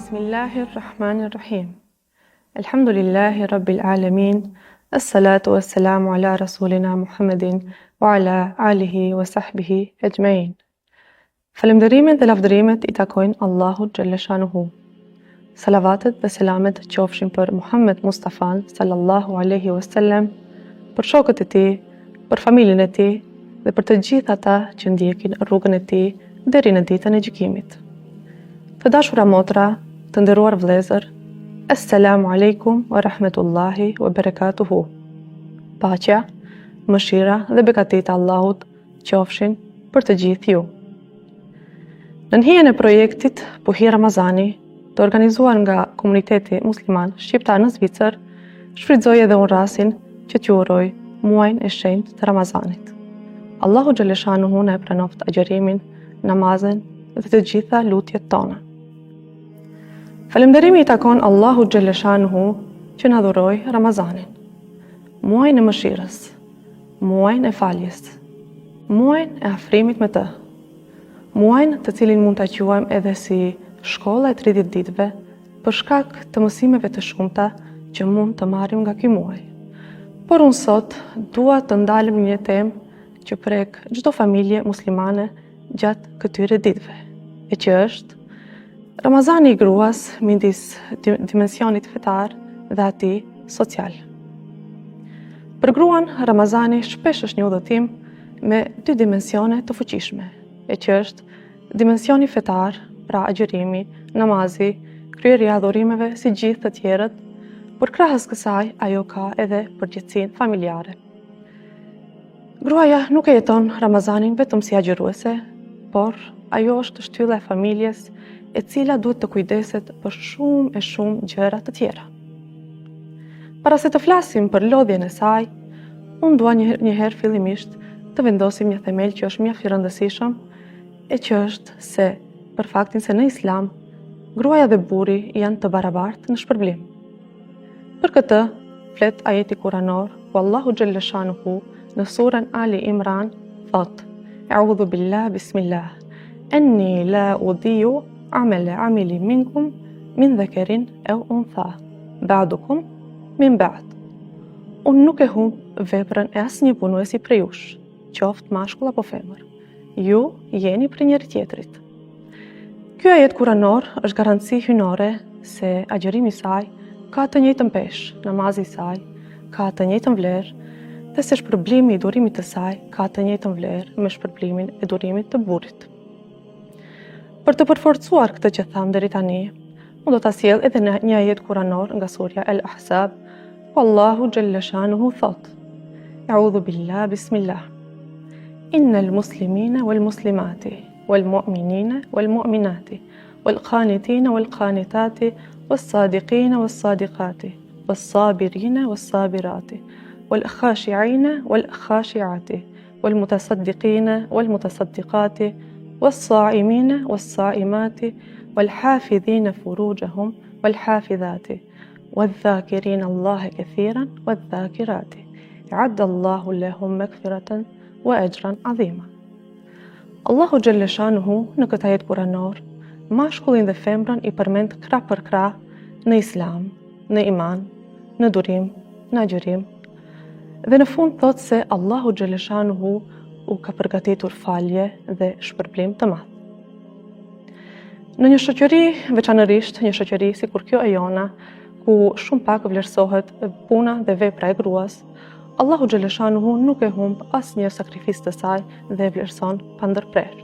Bismillahirrahmanirrahim. Alhamdulillahi Rabbil Alamin. As-salatu was-salamu ala rasulina Muhammedin wa ala alihi wa sahbihi ajma'in. Falënderimet dhe lavdërimet i takojnë Allahut xhalla shanuhu. Salavatet dhe selamet qofshin për Muhammed Mustafan sallallahu alaihi wasallam, për shokët e tij, për familjen e tij dhe për të gjithë ata që ndjekin rrugën e tij deri në ditën e gjykimit. Të dashura motra, të nderuar vëllezër, Assalamu alaikum wa rahmetullahi wa barakatuhu. Paqja, mëshira dhe beqatia e Allahut qofshin për të gjithë ju. Në hijen e projektit Puhi Ramazani, të organizuar nga komuniteti musliman shqiptar në Zvicër, shfrytëzoj edhe unë rasin që t'ju uroj muajin e shenjtë të Ramazanit. Allahu xhalla shanuhu na e pranoft agjërimin, namazin dhe të gjitha lutjet tona. Falënderimi i takon Allahu xhalla shanuhu që na dhuroi Ramazanin, muajin e mëshirës, muajin e faljes, muajin e afrimit me të, muajin të cilin mund ta quajmë edhe si shkolla e 30 ditëve për shkak të mësimeve të shumta që mund të marrim nga ky muaj. Por unë sot dua të ndalem një temë që prek çdo familje muslimane gjatë këtyre ditëve, e që është Ramazani i gruas midis dimensionit fetar dhe atij social. Për gruan, Ramazani shpesh është një udhëtim me dy dimensione të fuqishme, e që është dimensioni fetar, pra agjërimi, namazi, kryerja e adhurimeve si gjithë të tjerët, por krahas kësaj ajo ka edhe përgjegjësinë familjare. Gruaja nuk e jeton Ramazanin vetëm si agjëruese, por ajo është shtylla e familjes e cila duhet të kujdeset për shumë gjëra të tjera. Para se të flasim për lodhjen e saj, unë dua njëherë fillimisht të vendosim një themel që është mjaft i rëndësishëm, e që është se për faktin se në Islam, gruaja dhe burri janë të barabartë në shpërblim. Për këtë, flet ajeti kuranor, ku Allahu xhalla shanuhu në surën Ali Imran thot: A'udhu billah, bismillah, enni la udhi'u amala amili minkum min dhakarin aw untha, ba'dukum min ba'd. Unë nuk e humb veprën e asnjë punuesi prej jush, qoftë mashkull apo femër. Ju jeni për njëri tjetrit. Ky ajet kuranor është garanci hynore se agjërimi i saj ka të njëjtën peshë, namazi i saj ka të njëjtën vlerë, dhe se shpërblimi i durimit të saj ka të njëjtën vlerë me shpërblimin e durimit të burrit. Për të përforcuar këtë që tham deri tani, unë do ta sjell edhe një ajet kuranor nga surja Al-Ahzab, ku Allahu xhalla shanuhu thot: A'udhu billah, bismillah. Innal muslimina wal muslimati wal mu'minina wal mu'minati wal qanitina wal qanitati was sadiqina was sadiqati was sabirina was sabirati wal khashi'ina wal khashi'ati wal mutasaddiqina wal mutasaddiqati والصائمين والصائمات والحافظين فروجهم والحافظات والذاكرين الله كثيرا والذاكرات أعد الله لهم مغفرة وأجرا عظيما. Allahu xhalla shanuhu në këtë ajet kuranor, mashkullin dhe femrën i përmend krah për krah në Islam, në iman, në durim, në agjërim, dhe në fund thot se Allahu xhalla shanuhu u ka përgatitur falje dhe shpërblim të madh. Në një shoqëri, veçanërisht një shoqëri sikur kjo e jona, ku shumë pak vlerësohet puna dhe vepra e gruas, Allahu xhalla shanuhu nuk e humb asnjë sakrificë të saj dhe vlerëson pa ndërprerje.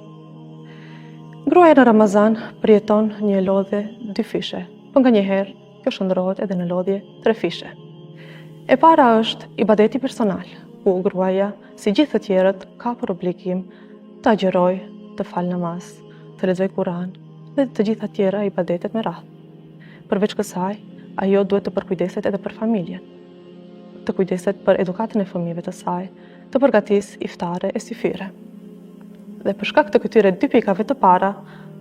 Gruaja në Ramazan përjeton një lodhje dy fishe, por nganjëherë kjo shndrohet edhe në lodhje tre fishe. E para është ibadeti personal, ku gruaja, si gjithë të tjerët, ka për obligim të agjëroj, të fal namaz, të lexoj Kur'an dhe të gjitha tjera ibadetet me radhë. Përveç kësaj, ajo duhet të përkujdeset edhe për familjen, të kujdeset për edukatën e fëmijëve të saj, të përgatis iftare e syfyre. Dhe për shkak të këtyre dy pikave të para,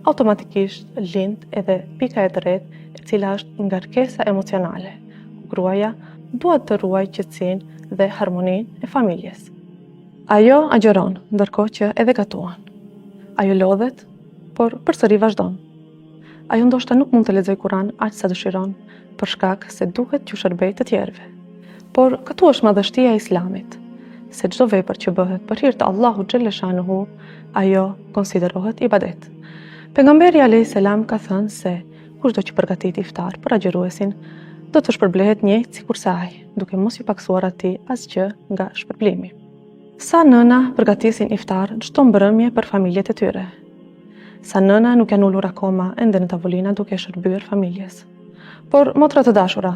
automatikisht lind edhe pika e tretë, e cila është ngarkesa emocionale. Gruaja duhet të ruaj qetësinë dhe harmoninë e familjes. Ajo agjeron, ndërkohë që edhe gatuan. Ajo lodhet, por përsëri vazhdon. Ajo ndoshta nuk mund të lexoj Kur'an aq sa dëshiron, për shkak se duhet t'ju shërbej të tjerëve. Por këtu është madhështia e Islamit, se çdo vepër që bëhet për hir të Allahut xhaleshanuhu, ajo konsiderohet ibadet. Pejgamberi alayhis salam ka thënë se kushdo që përgatit iftar për agjëruesin, do të shpërblehet njëjtë sikurse ai, duke mos i paksuar atij asgjë nga shpërblimi. Sa nëna përgatisin iftar çdo mbrëmje për familjet e tyre. Sa nëna nuk janë ulur akoma ende në tavolina duke shërbyer familjes. Por motra të dashura,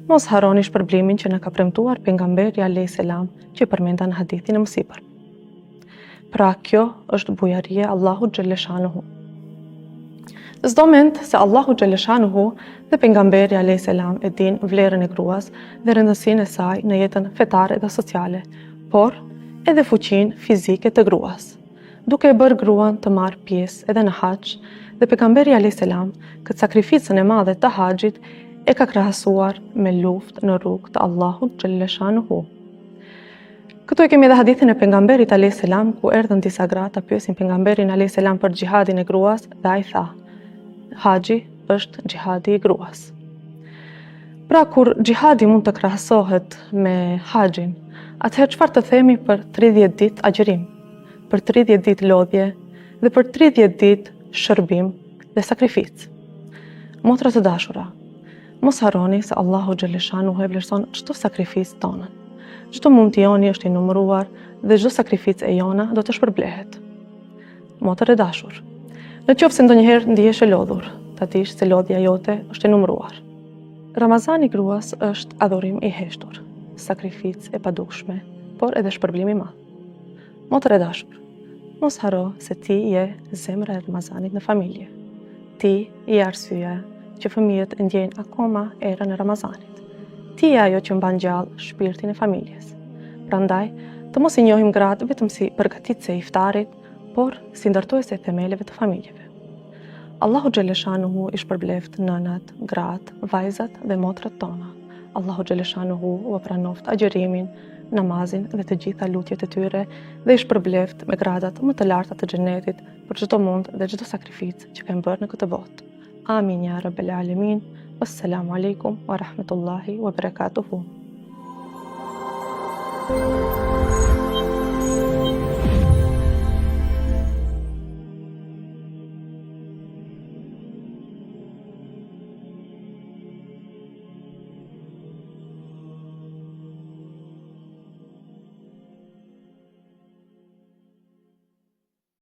mos harroni shpërblimin që na ka premtuar pejgamberi alayhis salam që përmenda në hadithin e mësipër. Pra kjo është bujaria Allahut xhaleshanuhu. S'do mend se Allahu xhaleshanuhu dhe pejgamberi alayhis salam e din vlerën e gruas dhe rëndësinë e saj në jetën fetare dhe sociale, por edhe fuqinë fizike të gruas, duke e bërë gruan të marrë pjesë edhe në haxh, dhe pejgamberi alayhis salam këtë sakrificën e madhe të haxhit e ka krahasuar me luftë në rrugë të Allahut xhaleshanuhu. Këtu e kemi edhe hadithin e pejgamberit alayhis salam ku erdhën disa gra ta pyesin pejgamberin alayhis salam për xhihadin e gruas dhe ai tha: Haxhi është xhihadi i gruas. Pra kur xhihadi mund të krahasohet me haxhin, atëherë çfarë të themi për 30 ditë agjërim, për 30 ditë lodhje dhe për 30 ditë shërbim dhe sakrificë? Motra të dashura, mos harroni se Allahu xhaleshanuhu e vlerëson çdo sakrificë tonën. Çdo mundti joni është i numëruar dhe çdo sakrificë e jona do të shpërblehet. Motër e dashur, në qoftë se ndonjëherë ndihesh e lodhur, ta dish se lodhja jote është e numëruar. Ramazani gruas është adhurim i heshtur, sakrificë e padukshme, por edhe shpërblim i madh. Motër e dashur, mos harro se ti je zemra e Ramazanit në familje. Ti je arsyeja që fëmijët e ndjejnë akoma erën e Ramazanit. Ti je ajo që mban gjallë shpirtin e familjes. Prandaj, të mos i njohim gratë vetëm si përgatitëse e iftarit, por si ndërtuese e themeleve të familjeve. Allahu xhaleshanuhu i shpërbleft nënat, gratë, vajzat dhe motrat tona. Allahu xhaleshanuhu u pranoft agjërimin, namazin dhe të gjitha lutjet e tyre dhe i shpërbleft me gradat më të larta të xhenetit për çdo mund dhe çdo sakrificë që kanë bërë në këtë botë. Amin ya rabbel alamin. Wassalamu alaikum wa rahmatullahi wa barakatuhu.